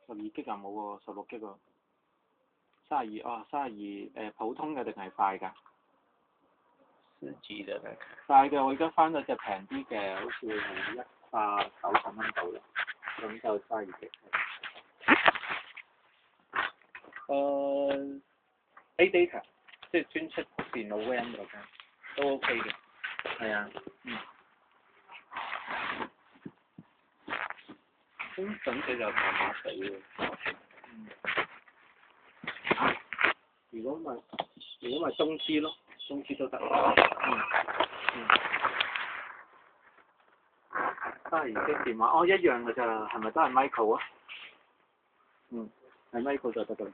12G 啊冇喎，16G 喎。32哦，32普通嘅定係快㗎4G 嘅那個。快嘅我而家翻咗隻平啲嘅，好似係190蚊度啦，咁就32G。A data 即係專出電腦 RAM 嗰間都 OK 嘅，係啊，咁整體就麻麻地喎。如果咪中資咯，中資都得。32G電話一樣㗎咋，係咪都係 Micro 啊？係 Micro 就得㗎啦。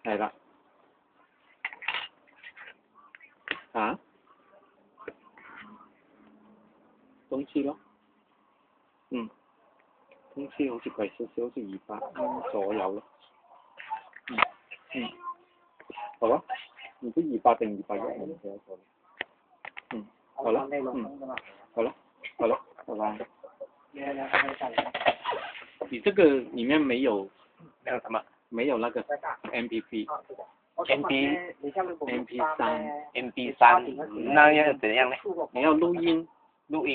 係啦。啊？中資咯。中資好似貴少少，好似200蚊左右咯。好啊，唔知200定210我唔記得咗。好啦，好了，拜拜。你這個裡面沒有什麼？沒有那個 MP3。MP3，那要怎樣呢？你要錄音，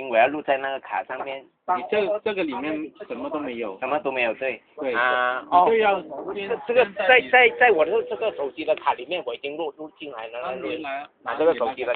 我要錄在那個卡上面。你這個裡面什麼都沒有。什麼都沒有，對。對。就要這個在我的這個手機的卡裡面，我已經錄進來了。這個手機的。